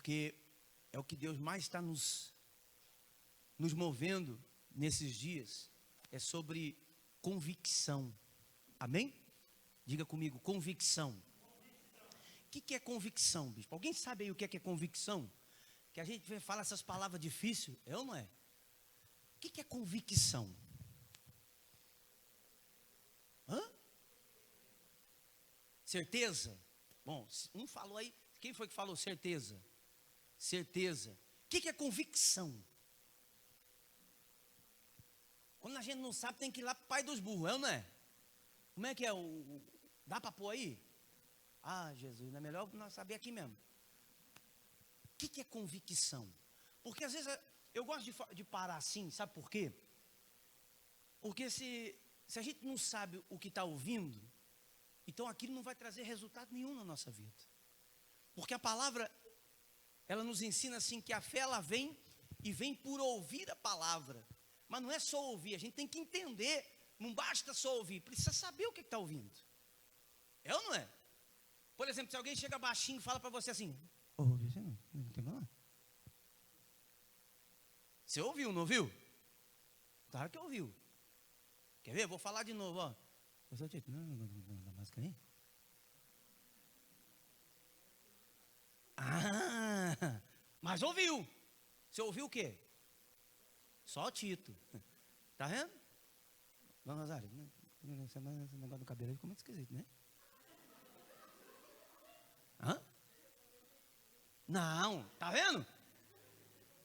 porque é o que Deus mais está nos movendo nesses dias, é sobre convicção. Amém? Diga comigo, convicção. O que é convicção, bispo? Alguém sabe aí o que é convicção? Que a gente fala essas palavras difíceis, é ou não é? O que é convicção? Hã? Certeza? Bom, um falou aí, quem foi que falou certeza? Certeza. O que é convicção? Quando a gente não sabe, tem que ir lá para o pai dos burros, é ou não é? Como é que é? Dá para pôr aí? Ah, Jesus, não é melhor nós saber aqui mesmo. O que é convicção? Porque às vezes eu gosto de parar assim, sabe por quê? Porque se a gente não sabe o que está ouvindo, então aquilo não vai trazer resultado nenhum na nossa vida. Porque a palavra, ela nos ensina assim que a fé ela vem e vem por ouvir a palavra. Mas não é só ouvir, a gente tem que entender, não basta só ouvir, precisa saber o que está ouvindo. É ou não é? Por exemplo, se alguém chega baixinho e fala para você assim, ouviu você não tem problema. Você ouviu, não ouviu? Claro que ouviu. Quer ver? Vou falar de novo, ó. Não, dá máscara aí. Ah, mas ouviu. Você ouviu o quê? Só o Tito. Tá vendo? Dona Rosário, esse negócio do cabelo aí ficou muito esquisito, né? Hã? Não, tá vendo?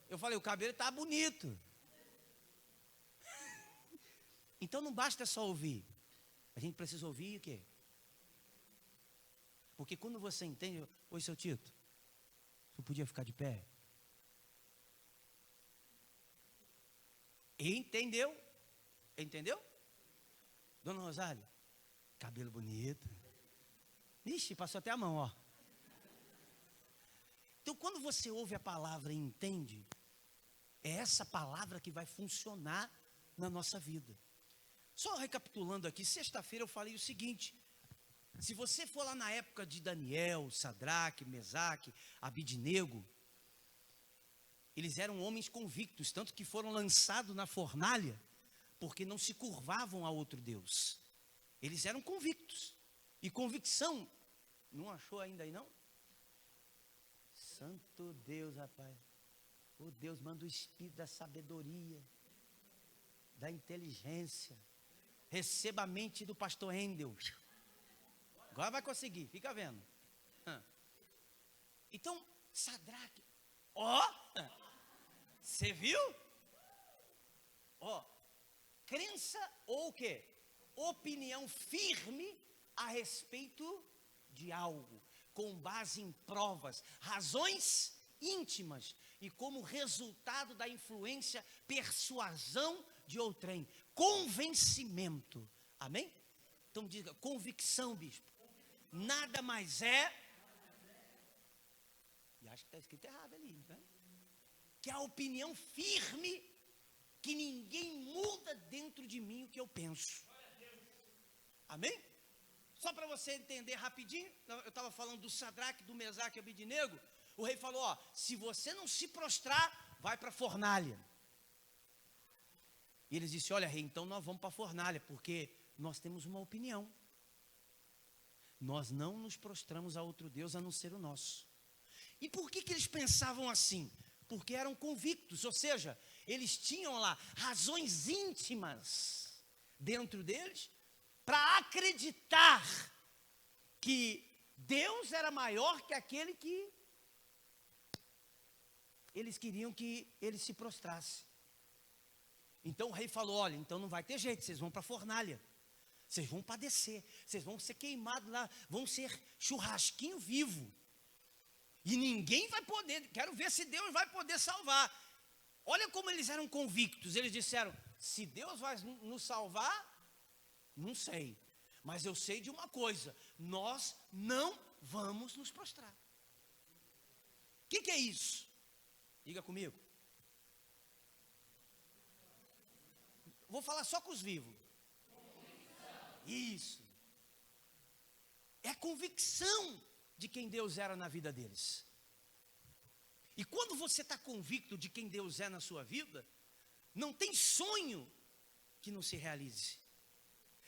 Eu falei, o cabelo tá bonito. Então não basta só ouvir. A gente precisa ouvir o quê? Porque quando você entende, oi, seu Tito, você podia ficar de pé? Entendeu? Entendeu? Dona Rosário, cabelo bonito. Ixi, passou até a mão, ó. Então, quando você ouve a palavra e entende, é essa palavra que vai funcionar na nossa vida. Só recapitulando aqui, sexta-feira eu falei o seguinte: se você for lá na época de Daniel, Sadraque, Mesaque, Abidnego, eles eram homens convictos, tanto que foram lançados na fornalha, porque não se curvavam a outro Deus. Eles eram convictos. E convicção, não achou ainda aí não? Santo Deus, rapaz. O Deus manda o espírito da sabedoria, da inteligência. Receba a mente do pastor Endel. Agora vai conseguir, fica vendo. Então, Sadraque, você viu? Crença ou o quê? Opinião firme a respeito de algo, com base em provas, razões íntimas e como resultado da influência, persuasão de outrem, convencimento. Amém? Então diga, convicção, bispo. Nada mais é, e acho que está escrito errado ali, né? Que a opinião firme, que ninguém muda dentro de mim o que eu penso. Amém? Só para você entender rapidinho, eu estava falando do Sadraque, do Mesaque e Abidnego. O rei falou, se você não se prostrar, vai para a fornalha. E eles disseram, olha rei, então nós vamos para a fornalha, porque nós temos uma opinião. Nós não nos prostramos a outro Deus a não ser o nosso. E por que eles pensavam assim? Porque eram convictos, ou seja, eles tinham lá razões íntimas dentro deles para acreditar que Deus era maior que aquele que eles queriam que ele se prostrasse. Então o rei falou, olha, então não vai ter jeito, vocês vão para a fornalha. Vocês vão padecer, vocês vão ser queimados lá, vão ser churrasquinho vivo. E ninguém vai poder, quero ver se Deus vai poder salvar. Olha como eles eram convictos, eles disseram, se Deus vai nos salvar, não sei. Mas eu sei de uma coisa, nós não vamos nos prostrar. O que é isso? Diga comigo. Vou falar só com os vivos. Isso. É convicção de quem Deus era na vida deles. você está convicto de quem Deus é na sua vida, não tem sonho que não se realize.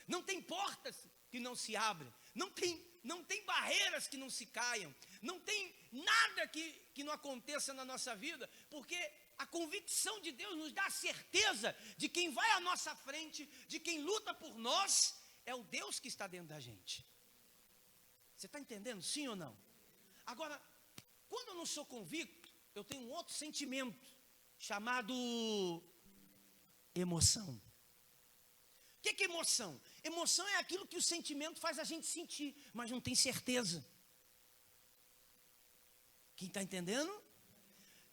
Não tem portas que não se abrem. Não tem barreiras que não se caiam. Não tem nada que não aconteça na nossa vida, porque a convicção de Deus nos dá a certeza de quem vai à nossa frente, de quem luta por nós, é o Deus que está dentro da gente. Você está entendendo? Sim ou não? Agora, quando eu não sou convicto, eu tenho um outro sentimento, chamado emoção. O que é emoção? Emoção é aquilo que o sentimento faz a gente sentir, mas não tem certeza. Quem está entendendo?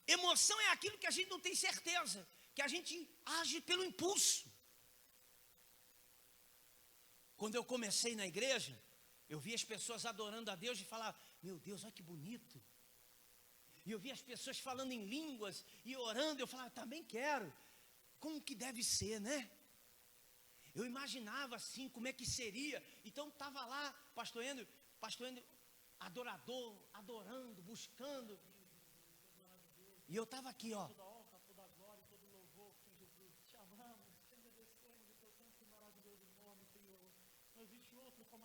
Emoção é aquilo que a gente não tem certeza, que a gente age pelo impulso. Quando eu comecei na igreja, eu vi as pessoas adorando a Deus e falava, meu Deus, olha que bonito. E eu vi as pessoas falando em línguas e orando, eu falava, também quero. Como que deve ser, né? Eu imaginava assim, como é que seria. Então estava lá, pastor Endo, adorador, adorando, buscando. E eu estava aqui, ó.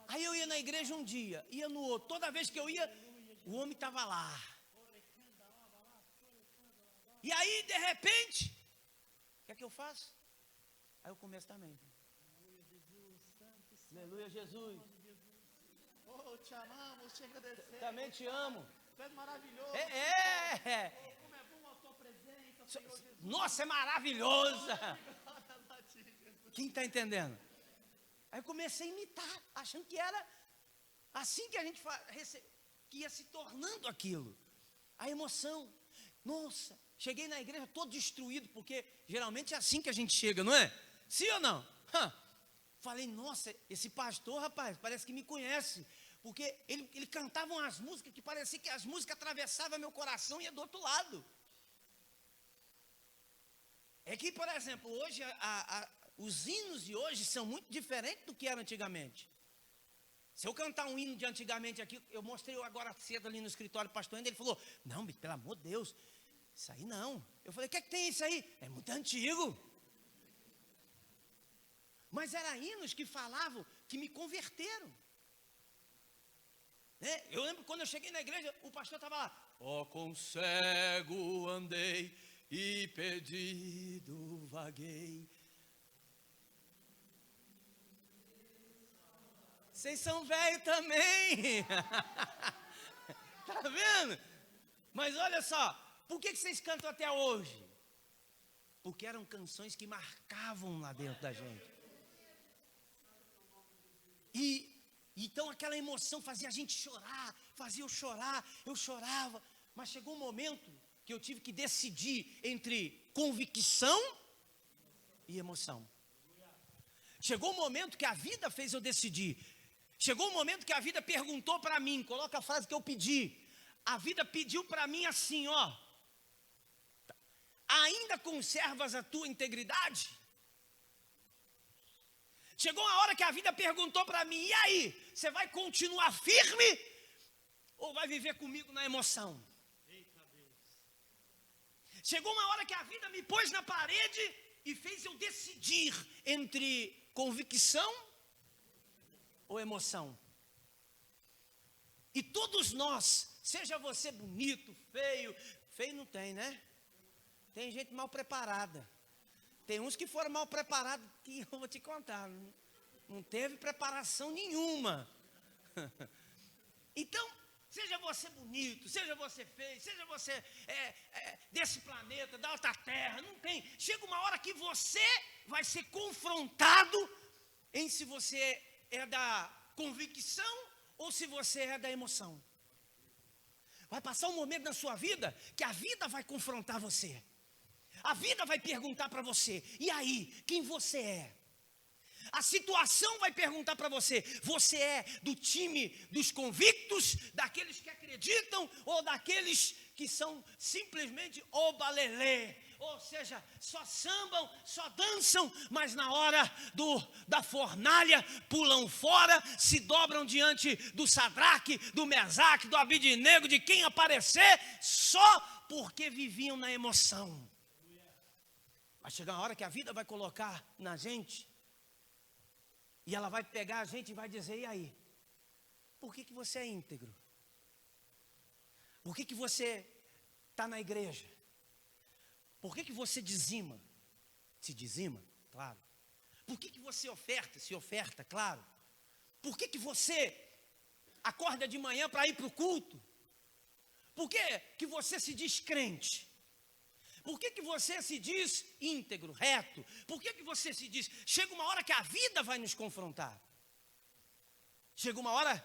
Aí eu ia na igreja um dia, ia no outro. Toda vez que eu ia, o homem estava lá. E aí, de repente, o que é que eu faço? Aí eu começo também. Aleluia, Jesus. Oh, te amamos, te agradecemos. Também te amo. Tu és maravilhoso. Como é bom a tua presença, Senhor Jesus. Nossa, é maravilhosa. Glória a ti, Jesus. Quem está entendendo? Aí eu comecei a imitar, achando que era assim que a gente que ia se tornando aquilo. A emoção. Nossa, cheguei na igreja todo destruído, porque geralmente é assim que a gente chega, não é? Sim ou não? Falei, nossa, esse pastor, rapaz, parece que me conhece. Porque ele cantava umas músicas que parecia que as músicas atravessavam meu coração e ia do outro lado. É que, por exemplo, hoje os hinos de hoje são muito diferentes do que eram antigamente. Se eu cantar um hino de antigamente aqui, eu mostrei agora cedo ali no escritório do pastor, ele falou, não, pelo amor de Deus, isso aí não. Eu falei, o que é que tem isso aí? É muito antigo. Mas eram hinos que falavam, que me converteram. Eu lembro quando eu cheguei na igreja, o pastor estava lá. Ó, com cego andei e perdido vaguei. Vocês são velhos também. Tá vendo? Mas olha só, por que vocês cantam até hoje? Porque eram canções que marcavam lá dentro da gente. E então aquela emoção fazia a gente chorar, fazia eu chorar, eu chorava. Mas chegou um momento que eu tive que decidir entre convicção e emoção. Chegou um momento que a vida fez eu decidir. Chegou um momento que a vida perguntou para mim, coloca a frase que eu pedi. A vida pediu para mim assim, ó. Ainda conservas a tua integridade? Chegou uma hora que a vida perguntou para mim, e aí? Você vai continuar firme ou vai viver comigo na emoção? Eita Deus. Chegou uma hora que a vida me pôs na parede e fez eu decidir entre convicção ou emoção. E todos nós, seja você bonito, feio não tem, né? Tem gente mal preparada. Tem uns que foram mal preparados, que eu vou te contar, não teve preparação nenhuma. Então, seja você bonito, seja você feio, seja você desse planeta, da outra terra, não tem. Chega uma hora que você vai ser confrontado em se você é da convicção ou se você é da emoção. Vai passar um momento na sua vida que a vida vai confrontar você. A vida vai perguntar para você, e aí, quem você é? A situação vai perguntar para você, você é do time dos convictos, daqueles que acreditam, ou daqueles que são simplesmente obalelê, ou seja, só sambam, só dançam, mas na hora da fornalha pulam fora, se dobram diante do Sadraque, do Mesaque, do Abidnego, de quem aparecer, só porque viviam na emoção. Vai chegar uma hora que a vida vai colocar na gente, e ela vai pegar a gente e vai dizer: e aí? Por que você é íntegro? Por que você está na igreja? Por que você dizima? Se dizima? Claro. Por que você oferta? Se oferta? Claro. Por que você acorda de manhã para ir para o culto? Por que você se diz crente? Por que você se diz íntegro, reto? Por que você se diz... Chega uma hora que a vida vai nos confrontar. Chega uma hora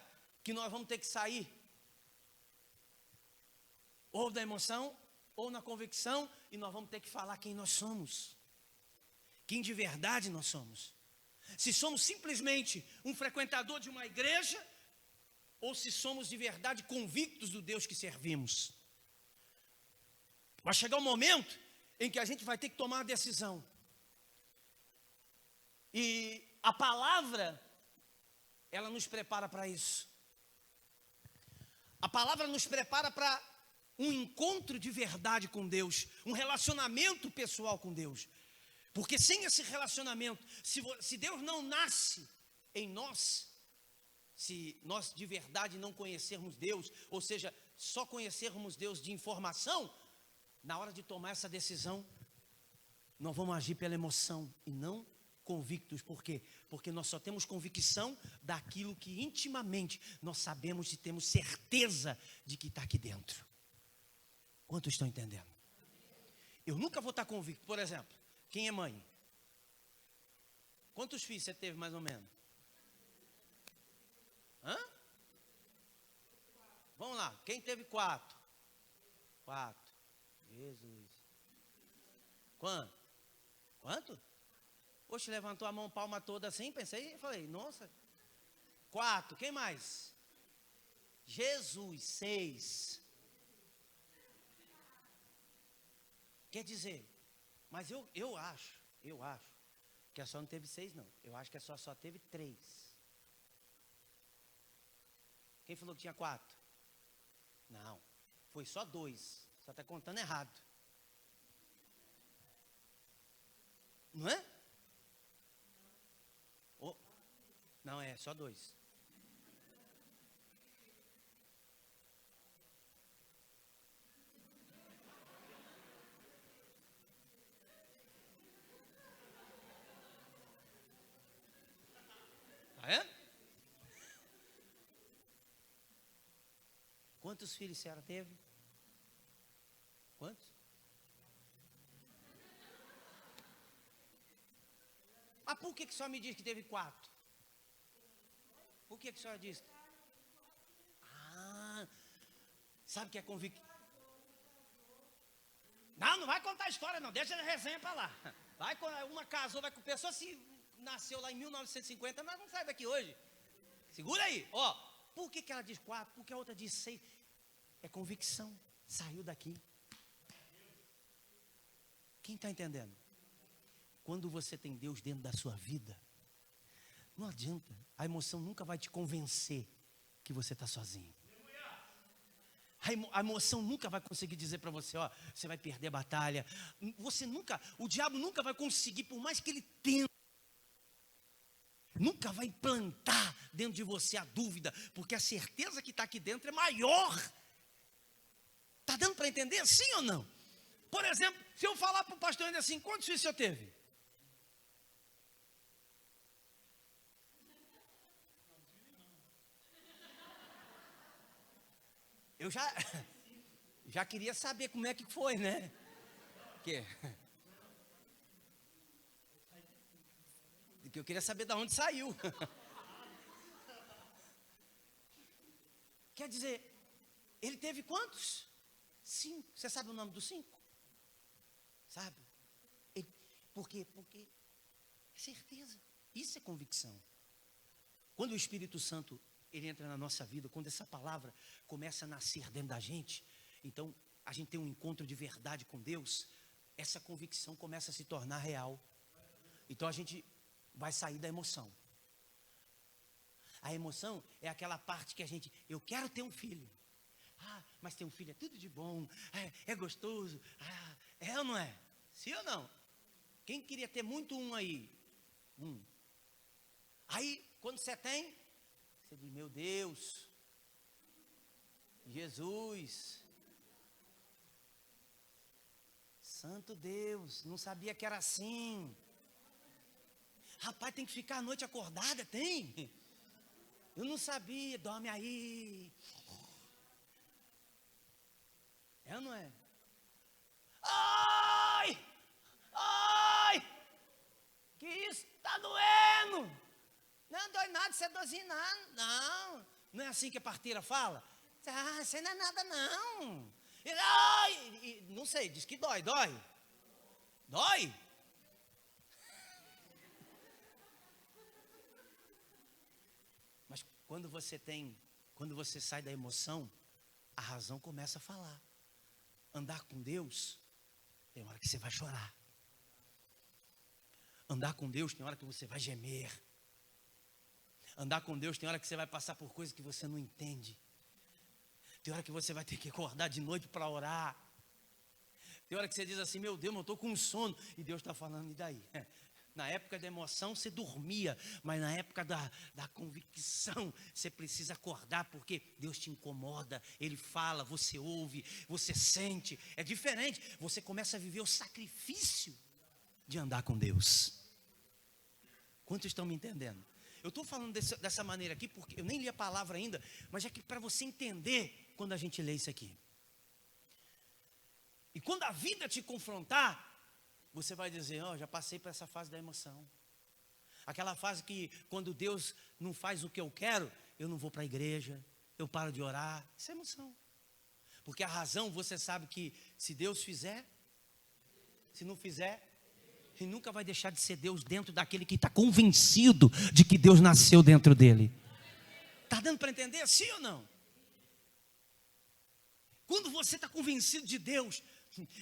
que nós vamos ter que sair ou da emoção, ou na convicção, e nós vamos ter que falar quem nós somos. Quem de verdade nós somos. Se somos simplesmente um frequentador de uma igreja, ou se somos de verdade convictos do Deus que servimos. Vai chegar um momento em que a gente vai ter que tomar uma decisão. E a palavra, ela nos prepara para isso. A palavra nos prepara para um encontro de verdade com Deus, um relacionamento pessoal com Deus. Porque sem esse relacionamento, se Deus não nasce em nós, se nós de verdade não conhecermos Deus, ou seja, só conhecermos Deus de informação, na hora de tomar essa decisão, nós vamos agir pela emoção e não convictos. Por quê? Porque nós só temos convicção daquilo que intimamente nós sabemos e temos certeza de que está aqui dentro. Quantos estão entendendo? Eu nunca vou estar convicto. Por exemplo, quem é mãe? Quantos filhos você teve mais ou menos? Hã? Vamos lá, quem teve 4? 4. Jesus. Quanto? Poxa, levantou a mão, palma toda assim, pensei, falei, nossa. 4, quem mais? Jesus, 6. Quer dizer, mas eu acho que a só não teve 6 não. Eu acho que a só teve 3. Quem falou que tinha 4? Não, foi só 2. Só está contando errado. Não é? Oh, não, é só 2. Ah, é? Quantos filhos a senhora teve? Quantos? Mas por que a senhora me diz que teve 4? Por que a senhora diz? Ah, sabe que é convicto? Não vai contar a história não, deixa a resenha para lá. Uma casou, vai com pessoa, se nasceu lá em 1950, nós não saímos daqui hoje. Segura aí, ó. Por que ela diz 4? Por que a outra diz 6? É convicção, saiu daqui. Quem está entendendo? Quando você tem Deus dentro da sua vida, não adianta, a emoção nunca vai te convencer que você está sozinho. A emoção nunca vai conseguir dizer para você, ó, você vai perder a batalha. O diabo nunca vai conseguir, por mais que ele tente, nunca vai implantar dentro de você a dúvida, porque a certeza que está aqui dentro é maior. Está dando para entender, sim ou não? Por exemplo, se eu falar para o pastor ainda assim, quantos filhos você teve? Eu já queria saber como é que foi, né? Que eu queria saber de onde saiu. Quer dizer, ele teve quantos? 5. Você sabe o nome dos 5? Sabe? Por quê? Porque é certeza. Isso é convicção. Quando o Espírito Santo ele entra na nossa vida, quando essa palavra começa a nascer dentro da gente, então a gente tem um encontro de verdade com Deus, essa convicção começa a se tornar real. Então a gente vai sair da emoção. A emoção é aquela parte que eu quero ter um filho. Mas ter um filho é tudo de bom, é gostoso. É ou não é? Sim ou não? Quem queria ter muito um aí? Aí, quando você tem, você diz, meu Deus, Jesus, santo Deus, não sabia que era assim. Rapaz, tem que ficar a noite acordada, tem? Eu não sabia, dorme aí. É ou não é? Ai! Ai! Que isso? Tá doendo! Não dói nada, você é dozinho nada. Não é assim que a parteira fala? Isso aí não é nada não. Não sei, diz que dói. Dói? Mas quando você sai da emoção, a razão começa a falar. Andar com Deus, tem hora que você vai chorar. Andar com Deus, tem hora que você vai gemer. Andar com Deus, tem hora que você vai passar por coisas que você não entende. Tem hora que você vai ter que acordar de noite para orar. Tem hora que você diz assim, meu Deus, eu estou com sono. E Deus está falando, e daí? Na época da emoção você dormia, mas na época da convicção você precisa acordar, porque Deus te incomoda, Ele fala, você ouve, você sente. É diferente, você começa a viver o sacrifício de andar com Deus. Quantos estão me entendendo? Eu estou falando dessa maneira aqui, porque eu nem li a palavra ainda, mas é que para você entender quando a gente lê isso aqui. E quando a vida te confrontar, você vai dizer, já passei por essa fase da emoção. Aquela fase que quando Deus não faz o que eu quero, eu não vou para a igreja, eu paro de orar. Isso é emoção. Porque a razão, você sabe que se Deus fizer, se não fizer, Ele nunca vai deixar de ser Deus dentro daquele que está convencido de que Deus nasceu dentro dele. Está dando para entender, sim ou não? Quando você está convencido de Deus,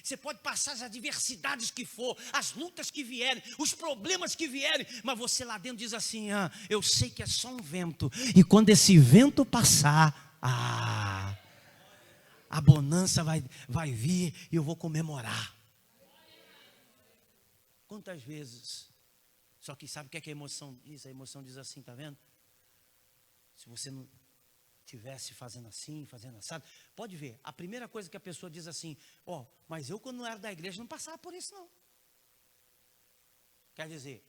você pode passar as adversidades que for, as lutas que vierem, os problemas que vierem, mas você lá dentro diz assim, eu sei que é só um vento, e quando esse vento passar, a bonança vai vir e eu vou comemorar. Quantas vezes? Só que sabe o que é que a emoção diz? A emoção diz assim, tá vendo? Se você não estivesse fazendo assim, fazendo assado, pode ver, a primeira coisa que a pessoa diz assim, mas eu quando não era da igreja não passava por isso não. Quer dizer,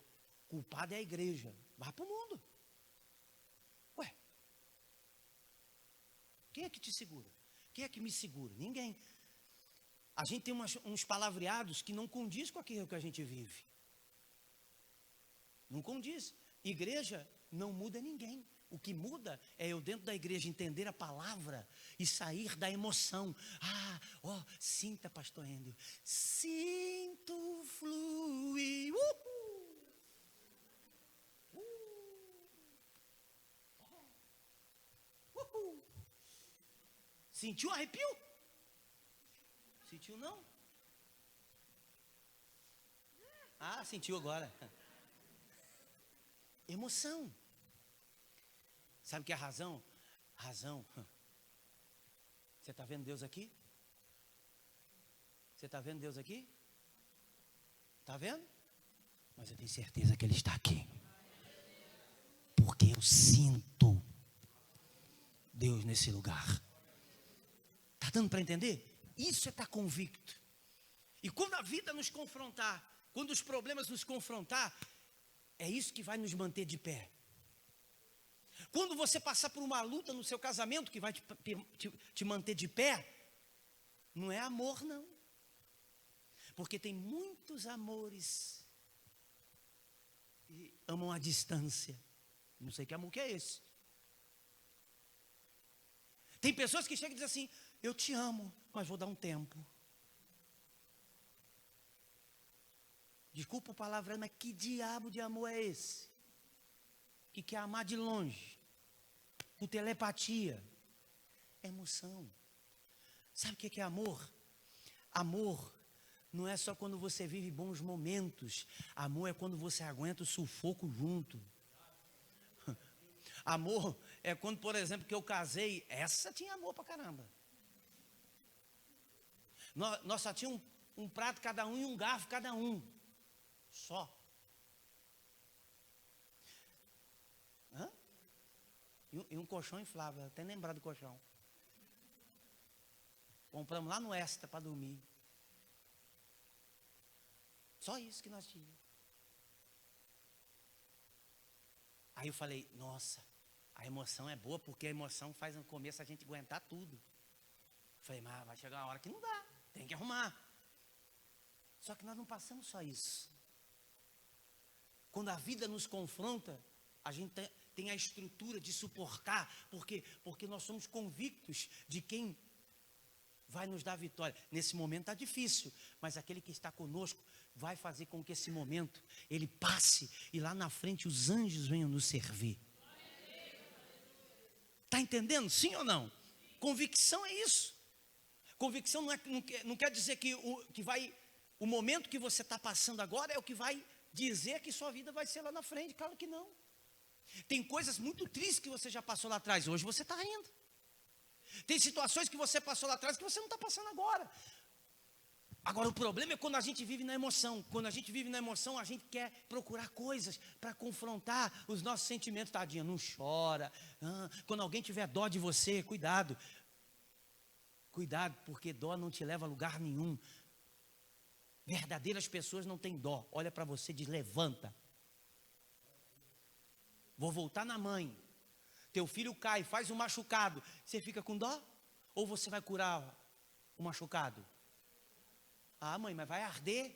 culpado é a igreja, vai para o mundo. Ué, quem é que te segura? Quem é que me segura? Ninguém. A gente tem uns palavreados que não condiz com aquilo que a gente vive. Não condiz. Igreja não muda ninguém. O que muda é eu dentro da igreja entender a palavra e sair da emoção. Sinta, pastor Endo. Sinto fluir. Sentiu arrepio? Sentiu não? Sentiu agora. Emoção. Sabe o que é a razão? Razão. Você está vendo Deus aqui? Você está vendo Deus aqui? Está vendo? Mas eu tenho certeza que Ele está aqui. Porque eu sinto Deus nesse lugar. Está dando para entender? Isso é estar convicto. E quando a vida nos confrontar, quando os problemas nos confrontar, é isso que vai nos manter de pé. Quando você passar por uma luta no seu casamento que vai te manter de pé, não é amor não. Porque tem muitos amores que amam a distância. Não sei que amor que é esse. Tem pessoas que chegam e dizem assim, eu te amo, mas vou dar um tempo. Desculpa a palavra, mas que diabo de amor é esse? Que quer amar de longe, por telepatia. É emoção. Sabe o que é amor? Amor não é só quando você vive bons momentos. Amor é quando você aguenta o sufoco junto. Amor é quando, por exemplo, que eu casei, essa tinha amor pra caramba. Nós só tínhamos um prato cada um e um garfo cada um. Só. Hã? E um colchão inflável, até lembrar do colchão. Compramos lá no Extra para dormir. Só isso que nós tínhamos. Aí eu falei, nossa, a emoção é boa, porque a emoção faz no começo a gente aguentar tudo. Falei, mas vai chegar uma hora que não dá, tem que arrumar. Só que nós não passamos só isso. Quando a vida nos confronta, a gente tem a estrutura de suportar, porque nós somos convictos de quem vai nos dar vitória. Nesse momento está difícil, mas aquele que está conosco vai fazer com que esse momento ele passe e lá na frente os anjos venham nos servir. Está entendendo? Sim ou não? Convicção é isso. Convicção não quer dizer que o momento que você está passando agora é o que vai dizer que sua vida vai ser lá na frente. Claro que não. Tem coisas muito tristes que você já passou lá atrás, hoje você está rindo. Tem situações que você passou lá atrás que você não está passando agora. Agora o problema é quando a gente vive na emoção. Quando a gente vive na emoção, a gente quer procurar coisas para confrontar os nossos sentimentos. Tadinha, não chora. Quando alguém tiver dó de você, cuidado. Cuidado, porque dó não te leva a lugar nenhum. Verdadeiras pessoas não têm dó. Olha para você e diz, levanta. Vou voltar na mãe. Teu filho cai, faz um machucado. Você fica com dó? Ou você vai curar o machucado? Ah, mãe, mas vai arder.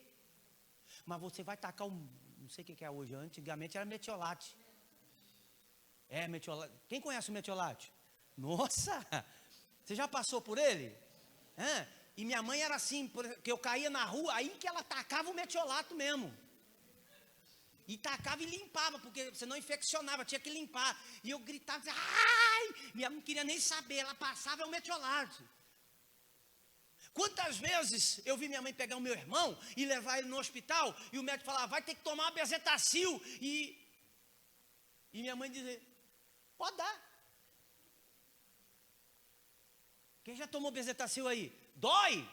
Mas você vai tacar não sei o que é hoje. Antigamente era metiolate. É, metiolate. Quem conhece o metiolate? Nossa! Você já passou por ele? E minha mãe era assim, porque eu caía na rua, aí que ela tacava o metiolato mesmo. E tacava e limpava, porque você não infeccionava, tinha que limpar. E eu gritava, ai! Minha mãe não queria nem saber, ela passava o metiolate. Quantas vezes eu vi minha mãe pegar o meu irmão e levar ele no hospital, e o médico falava, vai ter que tomar uma bezetacil. E minha mãe dizia, pode dar. Quem já tomou bezetacil aí? Dói?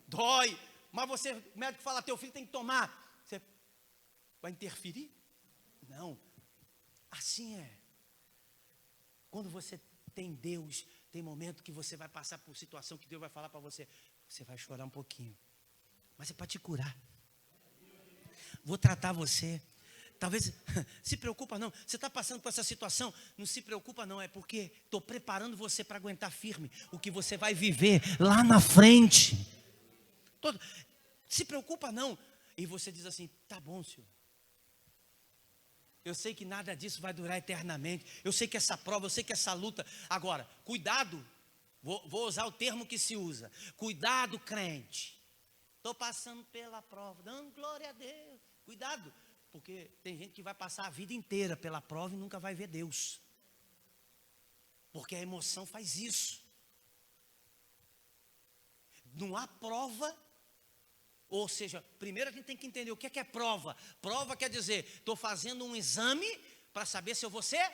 Dói. Mas o médico fala, teu filho tem que tomar. Você vai interferir? Não. Assim é. Quando você tem Deus, tem momento que você vai passar por situação que Deus vai falar para você. Você vai chorar um pouquinho. Mas é para te curar. Vou tratar você. Talvez, se preocupa não. Você está passando por essa situação, não se preocupa não. É porque estou preparando você para aguentar firme o que você vai viver lá na frente. Se preocupa não. E você diz assim, tá bom, Senhor. Eu sei que nada disso vai durar eternamente. Eu sei que essa prova, eu sei que essa luta. Agora, cuidado. Vou usar o termo que se usa. Cuidado, crente. Estou passando pela prova, dando glória a Deus. Cuidado. Porque tem gente que vai passar a vida inteira pela prova e nunca vai ver Deus. Porque a emoção faz isso. Não há prova. Ou seja, primeiro a gente tem que entender o que é prova. Prova quer dizer, estou fazendo um exame para saber se eu vou ser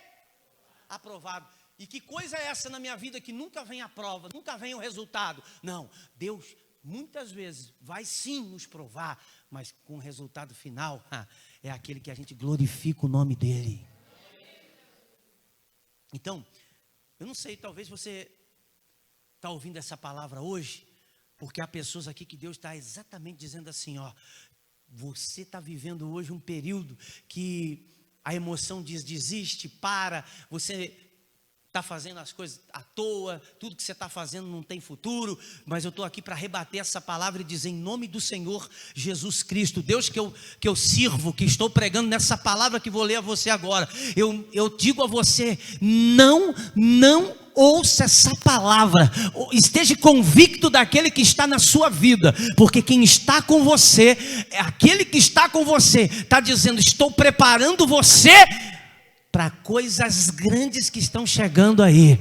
aprovado. E que coisa é essa na minha vida que nunca vem a prova, nunca vem o resultado? Não, Deus muitas vezes vai sim nos provar, mas com o resultado final é aquele que a gente glorifica o nome dele. Então, eu não sei, talvez você está ouvindo essa palavra hoje, porque há pessoas aqui que Deus está exatamente dizendo assim, ó, você está vivendo hoje um período que a emoção diz desiste, para, você está fazendo as coisas à toa, tudo que você está fazendo não tem futuro, mas eu estou aqui para rebater essa palavra e dizer em nome do Senhor Jesus Cristo, Deus que eu sirvo, que estou pregando nessa palavra que vou ler a você agora, eu digo a você, não ouça essa palavra, esteja convicto daquele que está na sua vida, porque quem está com você, aquele que está com você, está dizendo, estou preparando você para coisas grandes que estão chegando aí.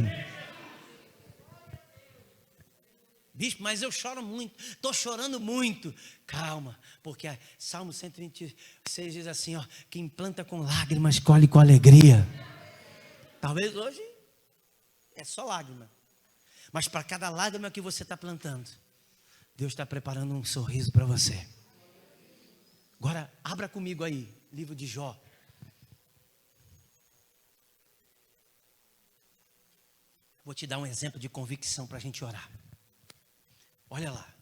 Bispo, mas eu choro muito, estou chorando muito. Calma, porque Salmo 126 diz assim, ó, quem planta com lágrimas, colhe com alegria. Talvez hoje é só lágrima, mas para cada lágrima que você está plantando, Deus está preparando um sorriso para você. Agora, abra comigo aí, livro de Jó. Vou te dar um exemplo de convicção para a gente orar. Olha lá.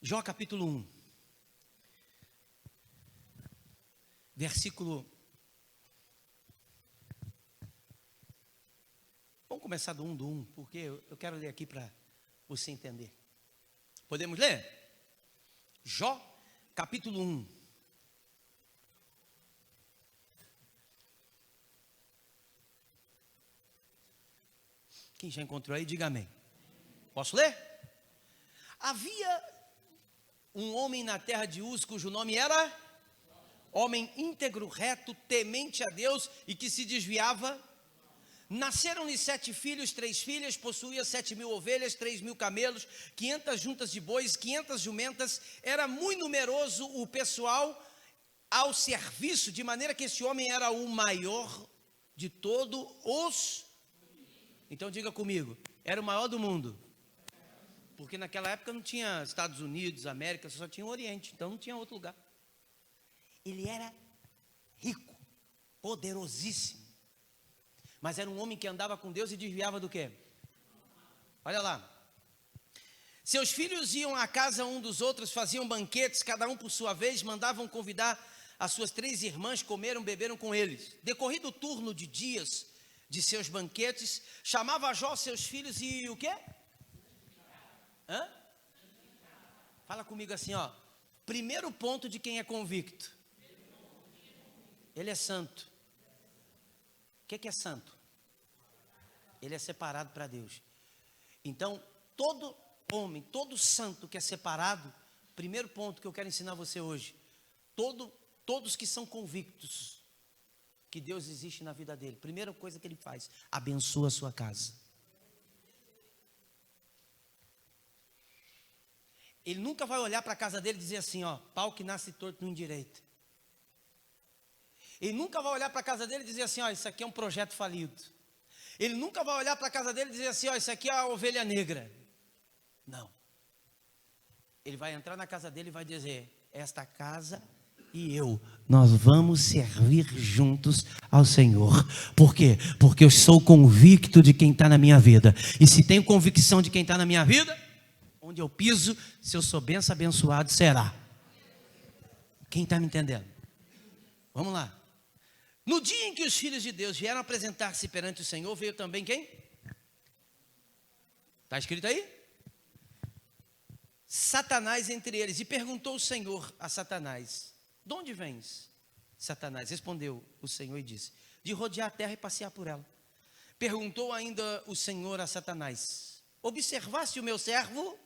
Jó capítulo 1. Versículo. Vamos começar do 1, porque eu quero ler aqui para você entender. Podemos ler? Jó capítulo 1. Quem já encontrou aí, diga amém. Posso ler? Havia um homem na terra de Uz, cujo nome era homem íntegro, reto, temente a Deus e que se desviava. Nasceram-lhe 7 filhos, 3 filhas, possuía 7.000 ovelhas, 3.000 camelos, 500 juntas de bois, 500 jumentas. Era muito numeroso o pessoal ao serviço, de maneira que esse homem era o maior de todos os. Então diga comigo, era o maior do mundo. Porque naquela época não tinha Estados Unidos, América, só tinha o Oriente, então não tinha outro lugar. Ele era rico, poderosíssimo. Mas era um homem que andava com Deus e desviava do quê? Olha lá. Seus filhos iam à casa um dos outros, faziam banquetes, cada um por sua vez, mandavam convidar as suas 3 irmãs, comeram, beberam com eles. Decorrido o turno de dias de seus banquetes, chamava Jó seus filhos e o quê? Fala comigo assim, ó. Primeiro ponto de quem é convicto. Ele é santo. O que é santo? Ele é separado para Deus. Então, todo homem, todo santo que é separado, primeiro ponto que eu quero ensinar você hoje, todos que são convictos que Deus existe na vida dele, primeira coisa que ele faz, abençoa a sua casa. Ele nunca vai olhar para a casa dele e dizer assim, ó, pau que nasce torto no endireito. Ele nunca vai olhar para a casa dele e dizer assim, ó, isso aqui é um projeto falido. Ele nunca vai olhar para a casa dele e dizer assim, ó, isso aqui é a ovelha negra. Não. Ele vai entrar na casa dele e vai dizer, esta casa e eu, nós vamos servir juntos ao Senhor. Por quê? Porque eu sou convicto de quem está na minha vida. E se tenho convicção de quem está na minha vida, onde eu piso, se eu sou benção, abençoado será. Quem está me entendendo? Vamos lá. No dia em que os filhos de Deus vieram apresentar-se perante o Senhor, veio também quem? Está escrito aí? Satanás entre eles. E perguntou o Senhor a Satanás, de onde vens? Satanás respondeu o Senhor e disse, de rodear a terra e passear por ela. Perguntou ainda o Senhor a Satanás, observaste o meu servo?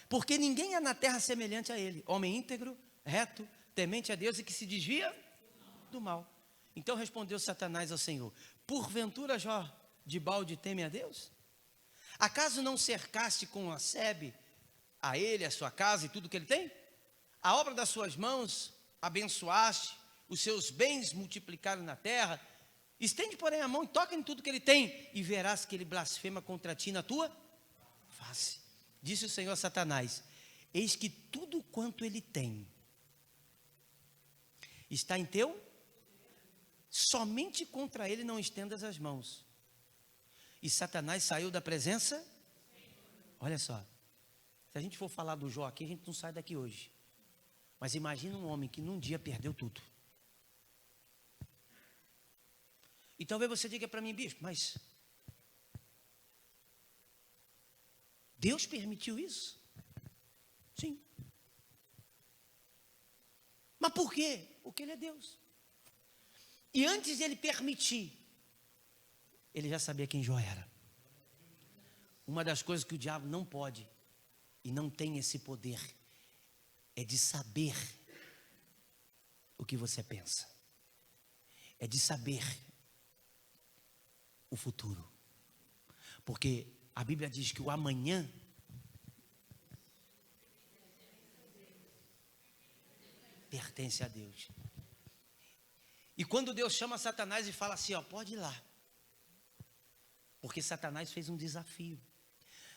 Porque ninguém há na terra semelhante a ele, homem íntegro, reto, temente a Deus e que se desvia do mal. Então respondeu Satanás ao Senhor, porventura Jó de balde teme a Deus? Acaso não cercaste com a sebe a ele, a sua casa e tudo que ele tem? A obra das suas mãos abençoaste, os seus bens multiplicaram na terra. Estende, porém, a mão e toca em tudo que ele tem, e verás que ele blasfema contra ti na tua face. Disse o Senhor a Satanás, eis que tudo quanto ele tem está em teu, somente contra ele não estendas as mãos. E Satanás saiu da presença. Olha só, se a gente for falar do Jó aqui, a gente não sai daqui hoje. Mas imagina um homem que num dia perdeu tudo. E talvez você diga para mim, bispo, mas Deus permitiu isso? Sim. Mas por quê? Porque Ele é Deus. E antes de Ele permitir, Ele já sabia quem Jó era. Uma das coisas que o diabo não pode e não tem esse poder é de saber o que você pensa. É de saber o futuro. Porque a Bíblia diz que o amanhã pertence a Deus. E quando Deus chama Satanás e fala assim, ó, pode ir lá. Porque Satanás fez um desafio.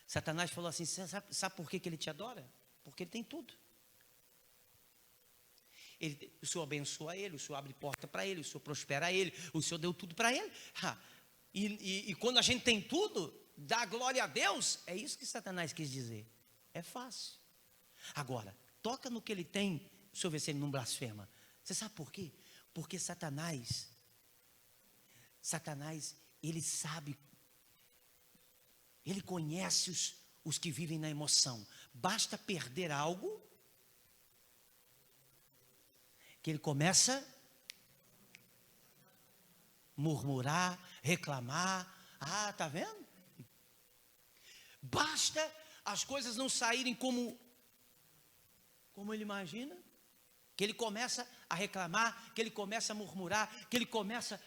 Satanás falou assim, sabe por que ele te adora? Porque ele tem tudo. O Senhor abençoa ele, o Senhor abre porta para ele, o Senhor prospera ele, o Senhor deu tudo para ele. E quando a gente tem tudo, dá glória a Deus, é isso que Satanás quis dizer. É fácil. Agora, toca no que ele tem, deixa eu ver se ele não blasfema. Você sabe por quê? Porque Satanás, ele sabe, ele conhece os que vivem na emoção. Basta perder algo, que ele começa a murmurar, reclamar. Ah, tá vendo? Basta as coisas não saírem como ele imagina, que ele começa a reclamar, que ele começa a murmurar, que ele começa...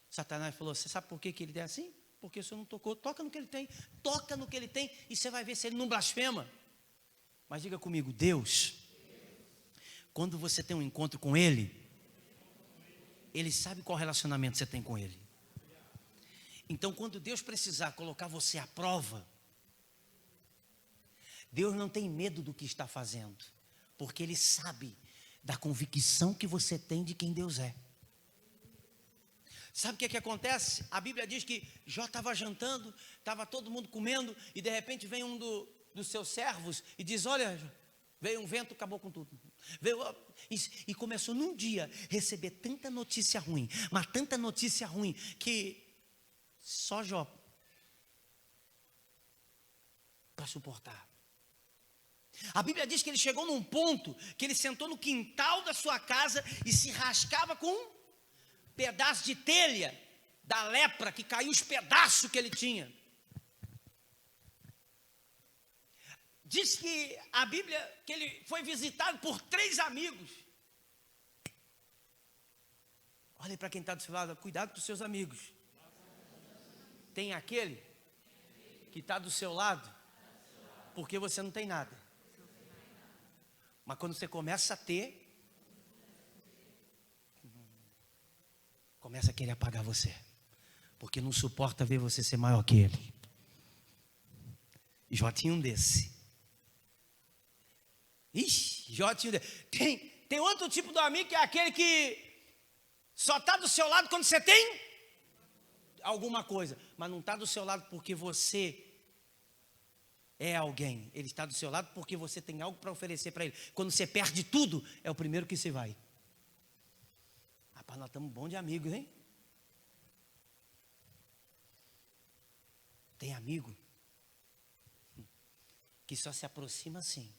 Satanás falou, você sabe por que ele é assim? Porque o Senhor não tocou. Toca no que ele tem, toca no que ele tem, e você vai ver se ele não blasfema. Mas diga comigo, Deus, quando você tem um encontro com Ele, Ele sabe qual relacionamento você tem com Ele. Então, quando Deus precisar colocar você à prova, Deus não tem medo do que está fazendo, porque Ele sabe da convicção que você tem de quem Deus é. Sabe o que acontece? A Bíblia diz que Jó estava jantando, estava todo mundo comendo, e de repente vem um dos seus servos e diz, olha, veio um vento, acabou com tudo. E começou num dia receber tanta notícia ruim, mas tanta notícia ruim, que só Jó para suportar. A Bíblia diz que ele chegou num ponto que ele sentou no quintal da sua casa e se rascava com um pedaço de telha da lepra, que caiu os pedaços que ele tinha. Diz que a Bíblia, que ele foi visitado por 3 amigos. Olha para quem está do seu lado, cuidado com os seus amigos. Tem aquele que está do seu lado, porque você não tem nada. Mas quando você começa a ter, começa a querer apagar você, porque não suporta ver você ser maior que ele. Jó tinha um desse. Ixi, Jó tinha um desse. Tem outro tipo de amigo que é aquele que só está do seu lado quando você tem alguma coisa, mas não está do seu lado porque você é alguém. Ele está do seu lado porque você tem algo para oferecer para ele. Quando você perde tudo, é o primeiro que se vai. Rapaz, nós estamos bons de amigos, hein? Tem amigo que só se aproxima assim.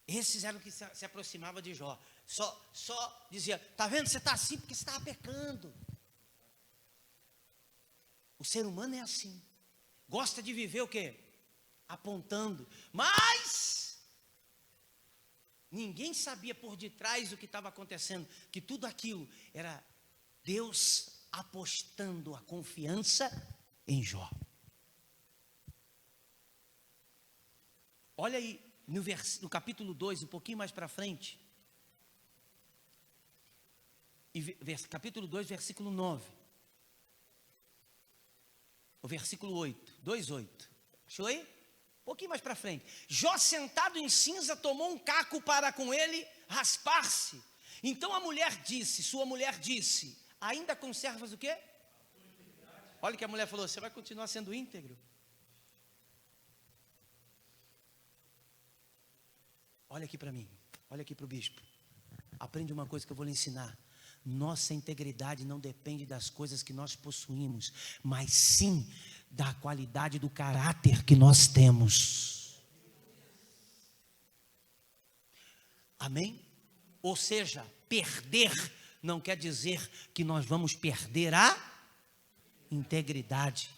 Esses eram que se aproximavam de Jó. Só dizia, tá vendo, você está assim porque você estava pecando. O ser humano é assim. Gosta de viver o quê? Apontando. Mas ninguém sabia por detrás do que estava acontecendo, que tudo aquilo era Deus apostando a confiança em Jó. Olha aí no capítulo 2, um pouquinho mais para frente. Capítulo 2, versículo 9. O versículo 8, 2:8. Achou aí? Um pouquinho mais para frente. Jó, sentado em cinza, tomou um caco para com ele raspar-se. Então sua mulher disse, ainda conservas o quê? Olha o que a mulher falou, você vai continuar sendo íntegro? Olha aqui para mim, olha aqui para o bispo. Aprende uma coisa que eu vou lhe ensinar. Nossa integridade não depende das coisas que nós possuímos, mas sim da qualidade do caráter que nós temos. Amém? Ou seja, perder não quer dizer que nós vamos perder a integridade.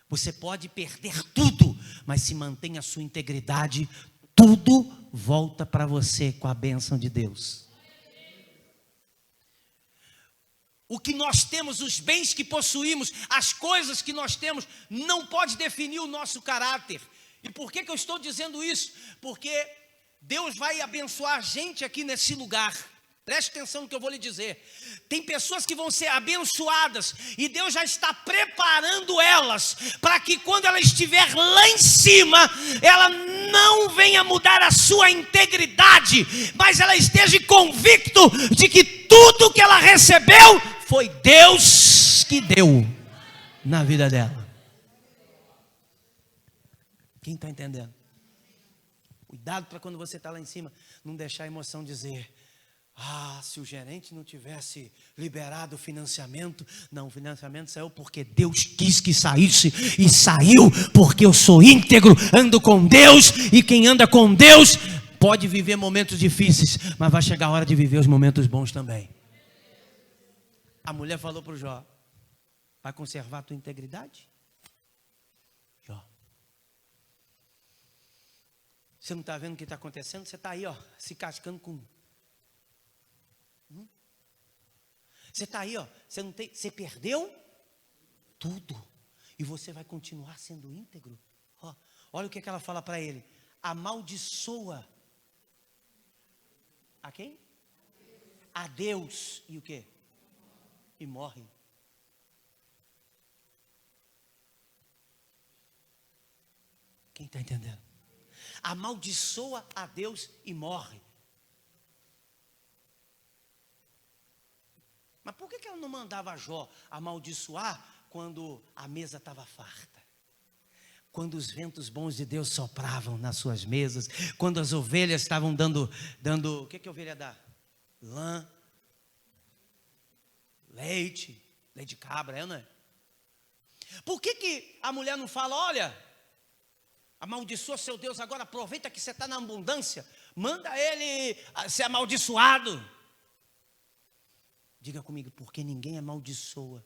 Você pode perder tudo, mas se mantém a sua integridade, tudo volta para você com a bênção de Deus. O que nós temos, os bens que possuímos, as coisas que nós temos, não pode definir o nosso caráter. E por que eu estou dizendo isso? Porque Deus vai abençoar a gente aqui nesse lugar. Preste atenção no que eu vou lhe dizer. Tem pessoas que vão ser abençoadas e Deus já está preparando elas para que quando ela estiver lá em cima, ela não venha mudar a sua integridade, mas ela esteja convicto de que tudo que ela recebeu foi Deus que deu na vida dela. Quem está entendendo? Cuidado para quando você está lá em cima, não deixar a emoção dizer: ah, se o gerente não tivesse liberado o financiamento. Não, o financiamento saiu porque Deus quis que saísse. E saiu porque eu sou íntegro, ando com Deus. E quem anda com Deus pode viver momentos difíceis, mas vai chegar a hora de viver os momentos bons também. A mulher falou para o Jó: vai conservar a tua integridade? Jó, você não está vendo o que está acontecendo? Você está aí, ó, se cascando com... Você está aí, ó, você perdeu tudo. E você vai continuar sendo íntegro? Ó, olha o que ela fala para ele: amaldiçoa. A quem? A Deus. E o quê? E morre. Quem está entendendo? Amaldiçoa a Deus e morre. Mas por que ela não mandava Jó amaldiçoar quando a mesa estava farta? Quando os ventos bons de Deus sopravam nas suas mesas, quando as ovelhas estavam dando o que a ovelha dá? Lã, leite de cabra, não é? Por que a mulher não fala: olha, amaldiçoa seu Deus agora, aproveita que você está na abundância, manda ele ser amaldiçoado? Diga comigo: porque ninguém amaldiçoa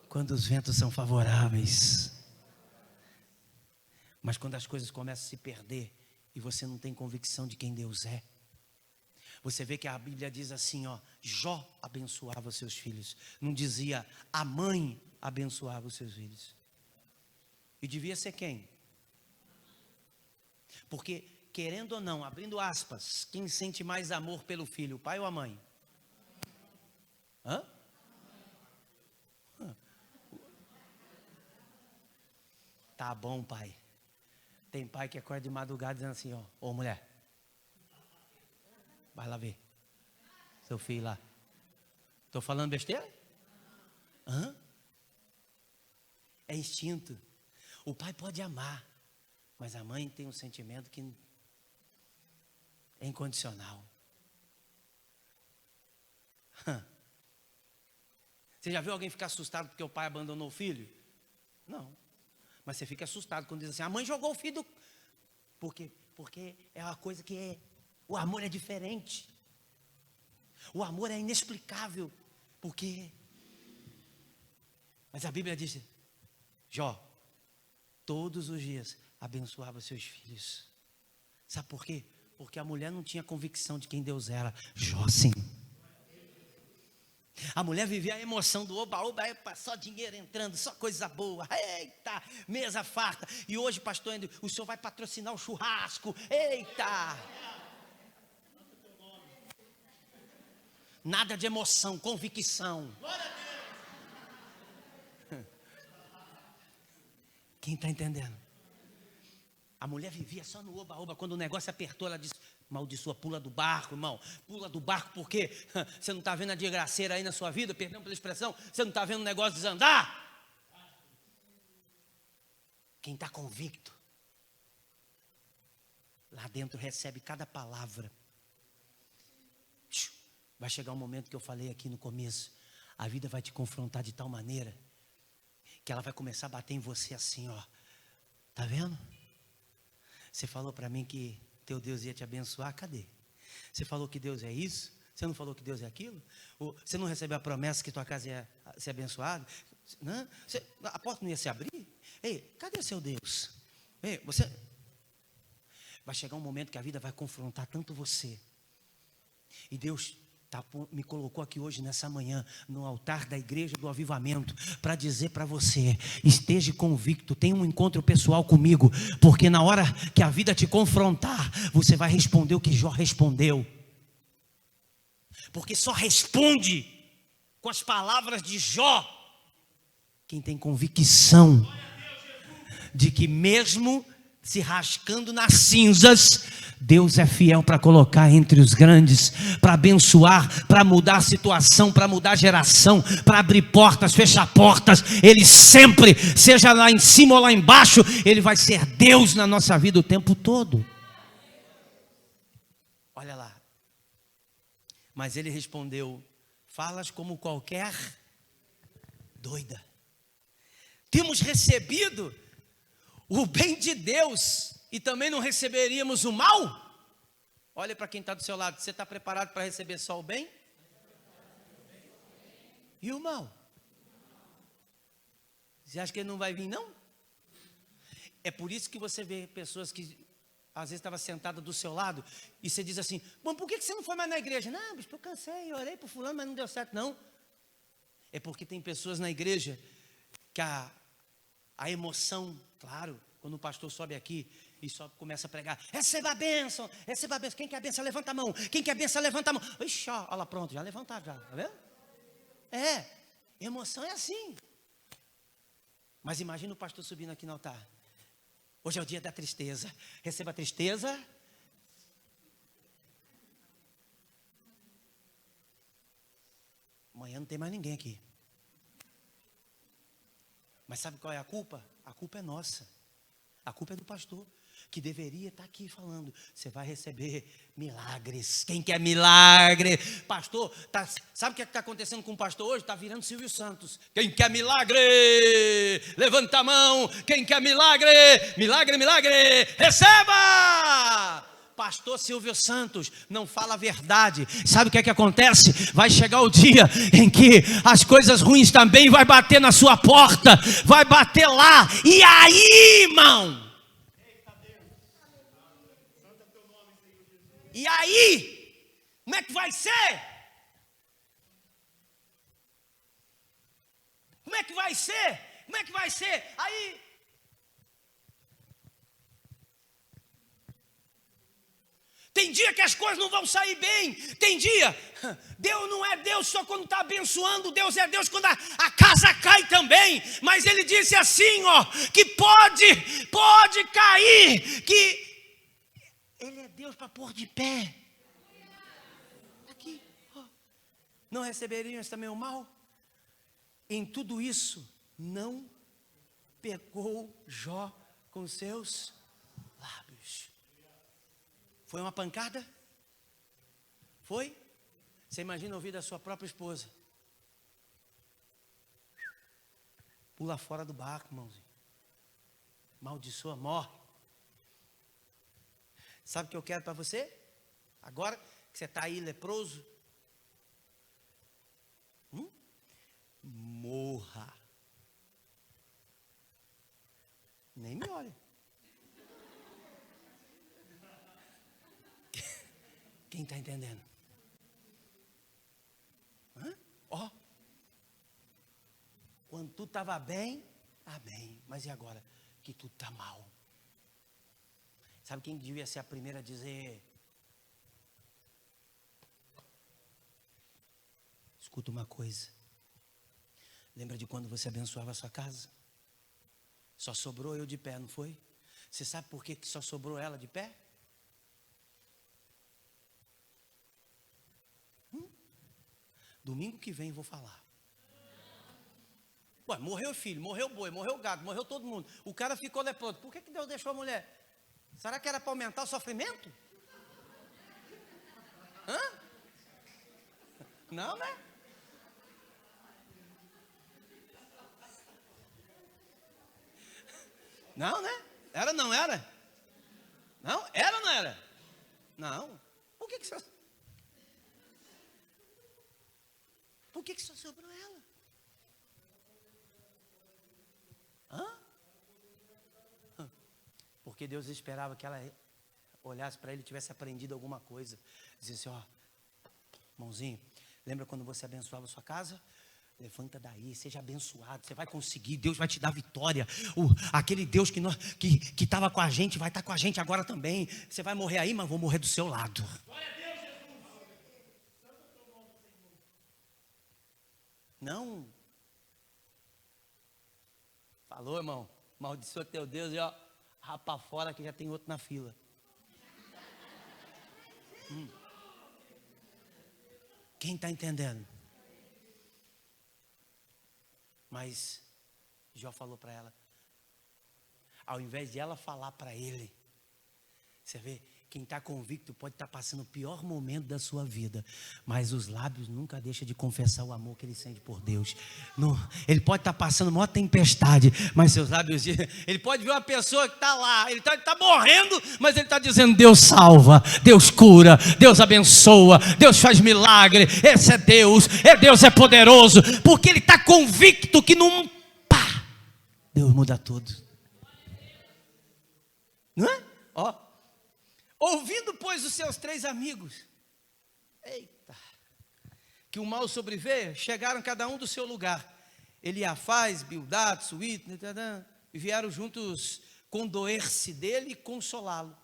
quando os ventos são favoráveis. Mas quando as coisas começam a se perder e você não tem convicção de quem Deus é, você vê que a Bíblia diz assim, ó: Jó abençoava seus filhos. Não dizia a mãe abençoava os seus filhos. E devia ser quem? Porque, querendo ou não, abrindo aspas, quem sente mais amor pelo filho, o pai ou a mãe? Hã? Tá bom, pai. Tem pai que acorda de madrugada dizendo assim, ó: ô mulher, vai lá ver seu filho lá. Estou falando besteira? Hã? É instinto. O pai pode amar, mas a mãe tem um sentimento que é incondicional. Você já viu alguém ficar assustado porque o pai abandonou o filho? Não. Mas você fica assustado quando diz assim: a mãe jogou o filho. Porque é uma coisa que é... O amor é diferente. O amor é inexplicável. Porque... Mas a Bíblia diz: Jó, todos os dias, abençoava seus filhos. Sabe por quê? Porque a mulher não tinha convicção de quem Deus era. Jó, sim. A mulher vivia a emoção do oba-oba, só dinheiro entrando, só coisa boa. Eita, mesa farta. E hoje, pastor Andrew, o senhor vai patrocinar o churrasco. Eita. Nada de emoção, convicção. Quem está entendendo? A mulher vivia só no oba-oba. Quando o negócio apertou, ela disse: maldiçoa, pula do barco, irmão. Pula do barco porque você não está vendo a desgraceira aí na sua vida, perdão pela expressão. Você não está vendo o negócio desandar. Quem está convicto, lá dentro recebe cada palavra. Vai chegar um momento que eu falei aqui no começo. A vida vai te confrontar de tal maneira que ela vai começar a bater em você assim, ó. Tá vendo? Você falou para mim que teu Deus ia te abençoar, cadê? Você falou que Deus é isso? Você não falou que Deus é aquilo? Você não recebeu a promessa que tua casa ia ser abençoada? Não? A porta não ia se abrir? Ei, cadê seu Deus? Ei, você... Vai chegar um momento que a vida vai confrontar tanto você. E Deus me colocou aqui hoje, nessa manhã, no altar da igreja do avivamento, para dizer para você: esteja convicto, tenha um encontro pessoal comigo, porque na hora que a vida te confrontar, você vai responder o que Jó respondeu, porque só responde com as palavras de Jó quem tem convicção de que mesmo se rascando nas cinzas, Deus é fiel para colocar entre os grandes, para abençoar, para mudar a situação, para mudar a geração, para abrir portas, fechar portas. Ele sempre, seja lá em cima ou lá embaixo, Ele vai ser Deus na nossa vida o tempo todo. Olha lá. Mas ele respondeu: falas como qualquer doida. Temos recebido o bem de Deus e também não receberíamos o mal? Olha para quem está do seu lado: você está preparado para receber só o bem? E o mal? Você acha que ele não vai vir, não? É por isso que você vê pessoas que às vezes estavam sentadas do seu lado e você diz assim: bom, por que você não foi mais na igreja? Não, bicho, eu cansei, eu orei para fulano, mas não deu certo, não. É porque tem pessoas na igreja que a emoção, claro, quando o pastor sobe aqui e só começa a pregar: receba a bênção, receba a bênção. Quem quer a bênção, levanta a mão. Quem quer a bênção, levanta a mão. Ixi, olha lá, pronto, já levantaram, já, tá vendo? Emoção é assim. Mas imagina o pastor subindo aqui no altar: hoje é o dia da tristeza, receba a tristeza. Amanhã não tem mais ninguém aqui. Mas sabe qual é a culpa? A culpa é nossa. A culpa é do pastor, que deveria estar aqui falando: você vai receber milagres. Quem quer milagre? Pastor, sabe o que está acontecendo com o pastor hoje? Está virando Silvio Santos. Quem quer milagre? Levanta a mão. Quem quer milagre? Milagre, milagre. Receba! Pastor Silvio Santos não fala a verdade. Sabe o que é que acontece? Vai chegar o dia em que as coisas ruins também vai bater na sua porta, vai bater lá. E aí, irmão? E aí? Como é que vai ser? Como é que vai ser? Como é que vai ser? Aí tem dia que as coisas não vão sair bem. Tem dia, Deus não é Deus só quando está abençoando. Deus é Deus quando a casa cai também. Mas ele disse assim, ó, que pode cair, que ele é Deus para pôr de pé. Aqui, ó. Não receberiam também o mal? Em tudo isso, não pecou Jó com seus lábios. Foi uma pancada? Foi? Você imagina ouvir da sua própria esposa: pula fora do barco, irmãozinho. Maldiçoa, morre. Sabe o que eu quero para você? Agora que você está aí leproso, morra. Nem me olhe. Quem está entendendo? Ó, quando tu estava bem, amém. Mas e agora que tu está mal? Sabe quem devia ser a primeira a dizer? Escuta uma coisa. Lembra de quando você abençoava a sua casa? Só sobrou eu de pé, não foi? Você sabe por que só sobrou ela de pé? Domingo que vem vou falar. Ué, morreu o filho, morreu o boi, morreu o gado, morreu todo mundo. O cara ficou leproso. Por que Deus deixou a mulher? Será que era para aumentar o sofrimento? Não, né? Não, né? Era, não era? Não? Era ou não era? Não. Por que só... Por que só sobrou ela? Porque Deus esperava que ela olhasse para ele e tivesse aprendido alguma coisa. Dizia assim, ó, Irmãozinho, lembra quando você abençoava a sua casa? Levanta daí, seja abençoado, você vai conseguir, Deus vai te dar vitória. Aquele Deus que estava com a gente vai estar com a gente agora também. Você vai morrer aí, mas vou morrer do seu lado. Não. Falou, irmão. Maldiçoa teu Deus e ó, rapa fora que já tem outro na fila. Quem está entendendo? Mas Jó falou para ela, ao invés de ela falar para ele, você vê, quem está convicto pode estar passando o pior momento da sua vida, mas os lábios nunca deixam de confessar o amor que ele sente por Deus. Não, ele pode estar passando uma tempestade, mas seus lábios dizem, ele pode ver uma pessoa que está lá, ele está morrendo, mas ele está dizendo, Deus salva, Deus cura, Deus abençoa, Deus faz milagre, esse é Deus é poderoso, porque ele está convicto que não, pá, Deus muda tudo. Não é? Ó. Ouvindo, pois, os seus 3 amigos, eita, que o mal sobreveio, chegaram cada um do seu lugar. Eliafaz, Bildad, Suíte, e vieram juntos condoer-se dele e consolá-lo.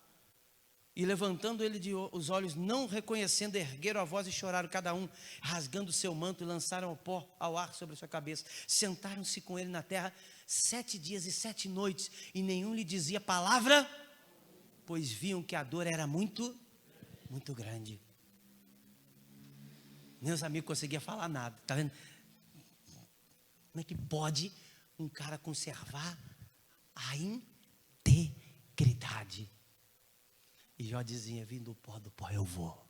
E levantando ele os olhos, não reconhecendo, ergueram a voz e choraram cada um, rasgando o seu manto e lançaram o pó ao ar sobre a sua cabeça. Sentaram-se com ele na terra 7 dias e 7 noites, e nenhum lhe dizia palavra, pois viam que a dor era muito, muito grande. Nem os amigos conseguiam falar nada, tá vendo? Como é que pode um cara conservar a integridade? E Jó dizia, vindo do pó eu vou.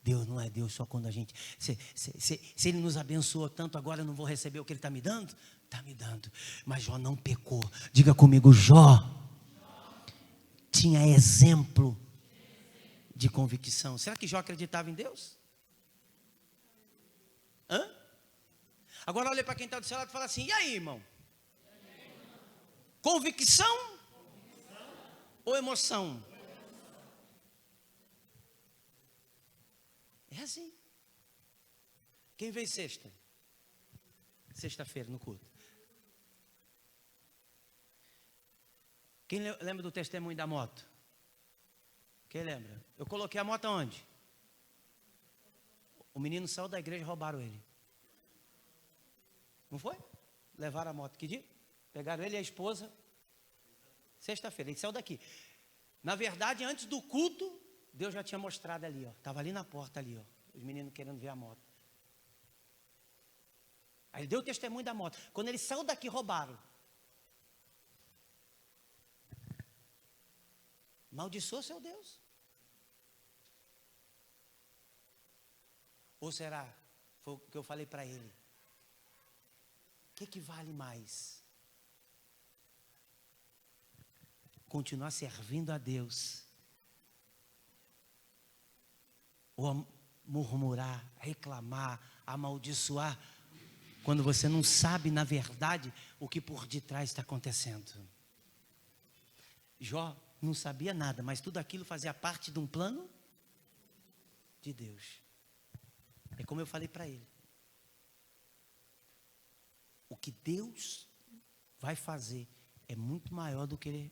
Deus não é Deus só quando a gente, se Ele nos abençoou tanto, agora eu não vou receber o que Ele está me dando? Está me dando, mas Jó não pecou. Diga comigo, Jó tinha exemplo de convicção. Será que Jó acreditava em Deus? Agora olha para quem está do seu lado e fala assim, e aí, irmão? Convicção ou emoção? É assim. Quem veio sexta-feira no culto? Quem lembra do testemunho da moto? Quem lembra? Eu coloquei a moto aonde? O menino saiu da igreja e roubaram ele. Não foi? Levaram a moto, que dia? Pegaram ele e a esposa. Sexta-feira, ele saiu daqui. Na verdade, antes do culto, Deus já tinha mostrado ali, ó. Estava ali na porta ali, ó. Os meninos querendo ver a moto. Aí ele deu o testemunho da moto. Quando ele saiu daqui, roubaram. Maldiçoou seu Deus? Ou será, foi o que eu falei para ele, o que vale mais? Continuar servindo a Deus, ou murmurar, reclamar, amaldiçoar, quando você não sabe na verdade o que por detrás está acontecendo? Jó não sabia nada, mas tudo aquilo fazia parte de um plano de Deus. É como eu falei para ele. O que Deus vai fazer é muito maior do que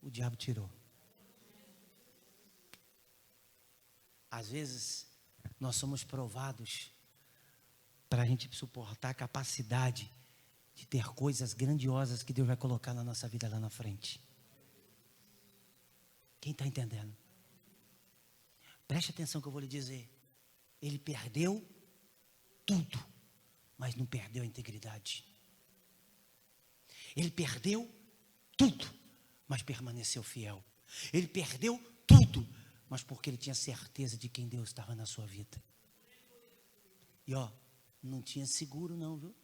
o diabo tirou. Às vezes, nós somos provados para a gente suportar a capacidade de ter coisas grandiosas que Deus vai colocar na nossa vida lá na frente. Quem está entendendo? Preste atenção que eu vou lhe dizer. Ele perdeu tudo, mas não perdeu a integridade. Ele perdeu tudo, mas permaneceu fiel. Ele perdeu tudo, mas porque ele tinha certeza de quem Deus estava na sua vida. E ó, não tinha seguro não, viu?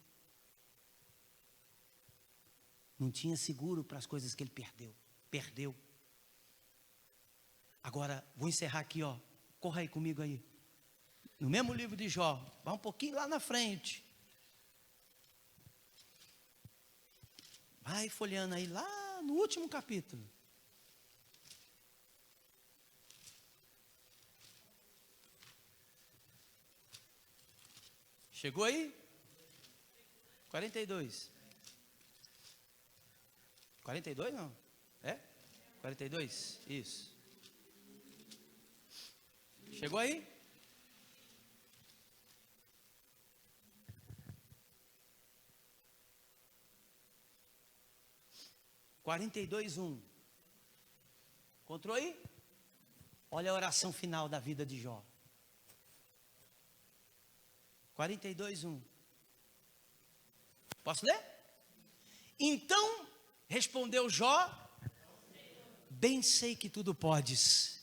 Não tinha seguro para as coisas que ele perdeu. Agora, vou encerrar aqui, ó. Corra aí comigo aí. No mesmo livro de Jó, vai um pouquinho lá na frente. Vai folheando aí lá no último capítulo. Chegou aí? 42. 42 não? É? 42? Isso. Chegou aí? Quarenta e dois, 1. Encontrou aí? Olha a oração final da vida de Jó. 42, 1. Posso ler? Então respondeu Jó: bem sei que tudo podes,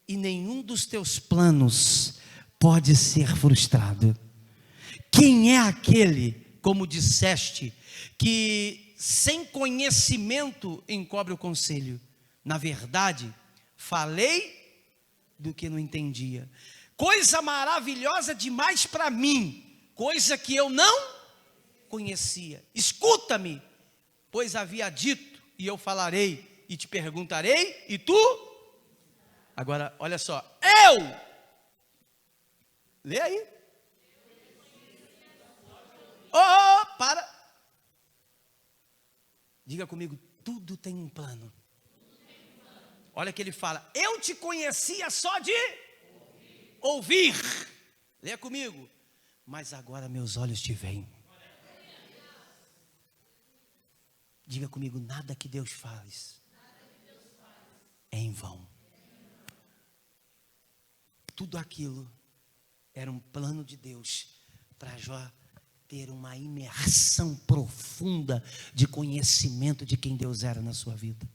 e nenhum dos teus planos pode ser frustrado. Quem é aquele, como disseste, que sem conhecimento encobre o conselho? Na verdade, falei do que não entendia. Coisa maravilhosa demais para mim, coisa que eu não conhecia. Escuta-me, pois havia dito, e eu falarei, e te perguntarei, e tu? Agora, olha só, lê aí. Para. Diga comigo, tudo tem um plano. Olha que ele fala, eu te conhecia só de ouvir. Leia comigo. Mas agora meus olhos te veem. Diga comigo, nada que Deus faz é em vão. Tudo aquilo era um plano de Deus para Jó ter uma imersão profunda de conhecimento de quem Deus era na sua vida.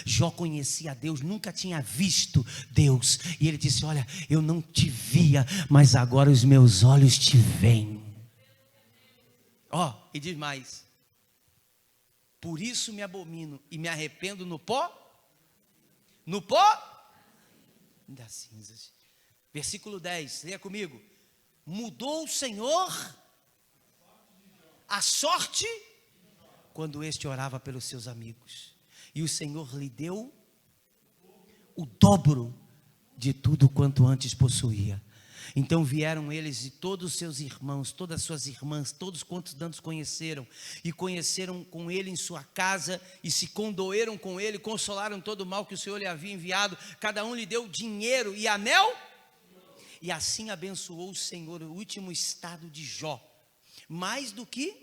Jó conhecia Deus, nunca tinha visto Deus, e ele disse, olha, eu não te via, mas agora os meus olhos te veem. E diz mais, por isso me abomino e me arrependo no pó das cinzas. Versículo 10, leia comigo. Mudou o Senhor a sorte quando este orava pelos seus amigos, e o Senhor lhe deu o dobro de tudo quanto antes possuía. Então vieram eles e todos os seus irmãos, todas as suas irmãs, todos quantos tantos conheceram, e conheceram com ele em sua casa, e se condoeram com ele, consolaram todo o mal que o Senhor lhe havia enviado, cada um lhe deu dinheiro e anel, e assim abençoou o Senhor o último estado de Jó, mais do que,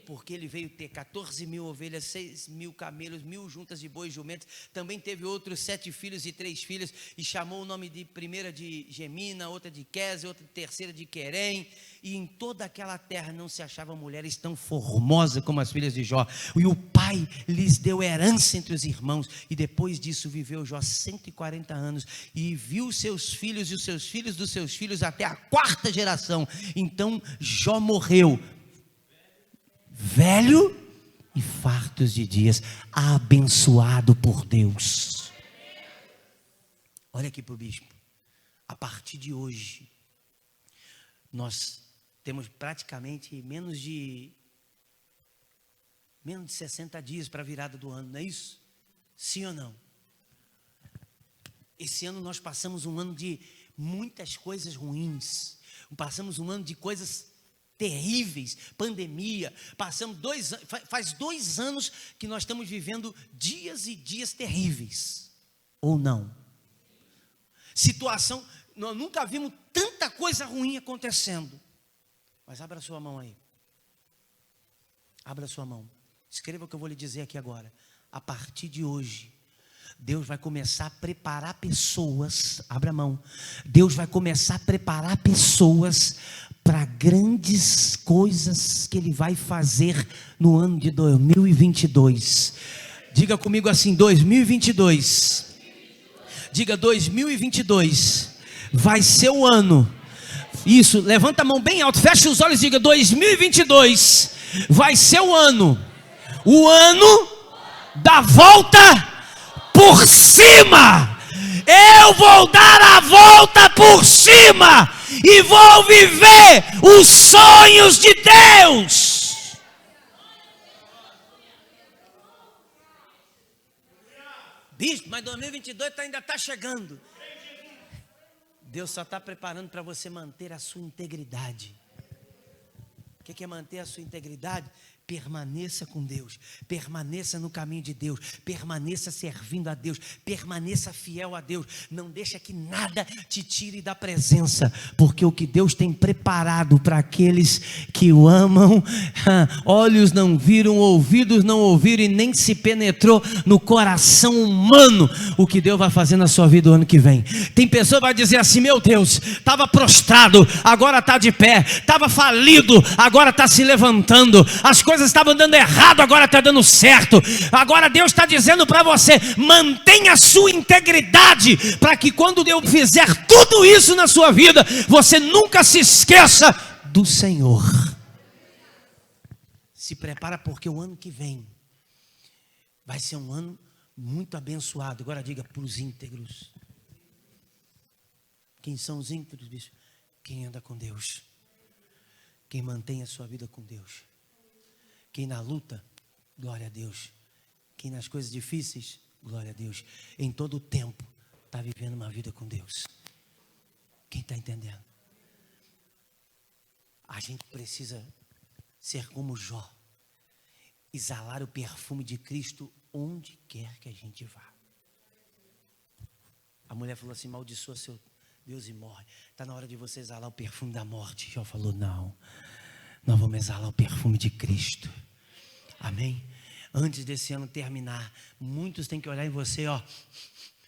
porque ele veio ter 14.000 ovelhas, 6.000 camelos, 1.000 juntas de bois e jumentos. Também teve outros 7 filhos e 3 filhas, e chamou o nome de primeira de Gemina, outra de Queze, outra de terceira de Querem. E em toda aquela terra não se achavam mulheres tão formosas como as filhas de Jó. E o pai lhes deu herança entre os irmãos. E depois disso viveu Jó 140 anos, e viu seus filhos e os seus filhos dos seus filhos até a 4ª geração. Então Jó morreu velho e fartos de dias, abençoado por Deus. Olha aqui para o bispo. A partir de hoje, nós temos praticamente menos de 60 dias para a virada do ano, não é isso? Sim ou não? Esse ano nós passamos um ano de muitas coisas ruins, passamos um ano de coisas terríveis, pandemia, passamos faz 2 anos que nós estamos vivendo dias e dias terríveis, ou não? Situação, nós nunca vimos tanta coisa ruim acontecendo, mas abra sua mão aí, abra sua mão, escreva o que eu vou lhe dizer aqui agora. A partir de hoje, Deus vai começar a preparar pessoas, abra a mão, Deus vai começar a preparar pessoas para grandes coisas que Ele vai fazer no ano de 2022. Diga comigo assim, 2022. Diga, 2022 vai ser o ano. Isso, levanta a mão bem alto, fecha os olhos e diga, 2022 vai ser o ano da volta por cima. Eu vou dar a volta por cima e vou viver os sonhos de Deus. Bispo, mas 2022 ainda está chegando. Deus só está preparando para você manter a sua integridade. que quer manter a sua integridade? Permaneça com Deus, permaneça no caminho de Deus, permaneça servindo a Deus, permaneça fiel a Deus. Não deixa que nada te tire da presença, porque o que Deus tem preparado para aqueles que o amam, olhos não viram, ouvidos não ouviram e nem se penetrou no coração humano o que Deus vai fazer na sua vida o ano que vem. Tem pessoa que vai dizer assim: meu Deus, estava prostrado, agora está de pé, estava falido, agora está se levantando, as coisas estavam dando errado, agora está dando certo. Agora Deus está dizendo para você: mantenha a sua integridade, para que quando Deus fizer tudo isso na sua vida, você nunca se esqueça do Senhor. Se prepara, porque o ano que vem vai ser um ano muito abençoado. Agora diga para os íntegros. Quem são os íntegros, bicho? Quem anda com Deus, quem mantém a sua vida com Deus. Quem na luta, glória a Deus. Quem nas coisas difíceis, glória a Deus. Em todo o tempo, está vivendo uma vida com Deus. Quem está entendendo? A gente precisa ser como Jó, exalar o perfume de Cristo onde quer que a gente vá. A mulher falou assim: maldiçoa seu Deus e morre. Está na hora de você exalar o perfume da morte. Jó falou: não, nós vamos exalar o perfume de Cristo. Amém? Antes desse ano terminar, muitos têm que olhar em você, ó,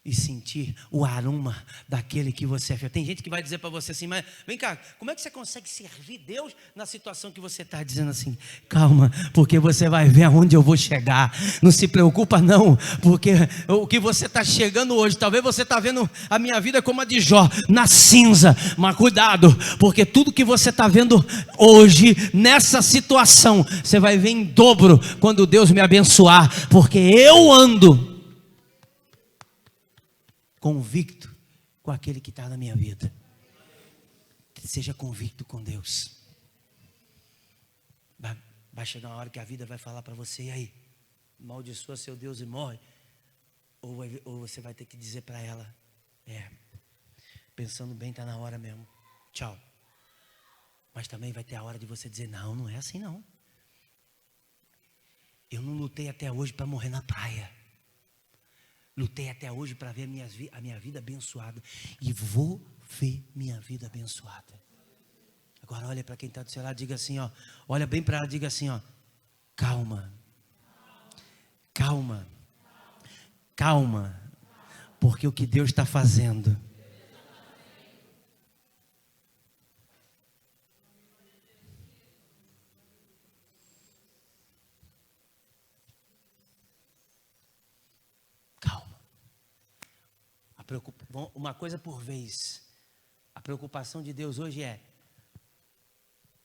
e sentir o aroma daquele que você é. Tem gente que vai dizer para você assim: mas vem cá, como é que você consegue servir Deus na situação que você está? Dizendo assim: calma, porque você vai ver aonde eu vou chegar. Não se preocupa não, porque o que você está chegando hoje, talvez você está vendo a minha vida como a de Jó, na cinza. Mas cuidado, porque tudo que você está vendo hoje, nessa situação, você vai ver em dobro quando Deus me abençoar, porque eu ando convicto com aquele que está na minha vida. Seja convicto com Deus. Vai chegar uma hora que a vida vai falar para você: e aí, maldiçoa seu Deus e morre. Ou você vai ter que dizer para ela: pensando bem, está na hora mesmo, tchau. Mas também vai ter a hora de você dizer: não, não é assim não. Eu não lutei até hoje para morrer na praia. Lutei até hoje para ver a minha vida abençoada. E vou ver minha vida abençoada. Agora olha para quem está do seu lado, diga assim, ó. Olha bem para ela, diga assim, ó. Calma. Calma. Calma. Porque o que Deus está fazendo. Uma coisa por vez. A preocupação de Deus hoje é: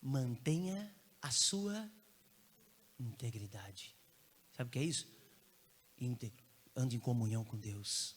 mantenha a sua integridade. Sabe o que é isso? Íntegro. Ande em comunhão com Deus.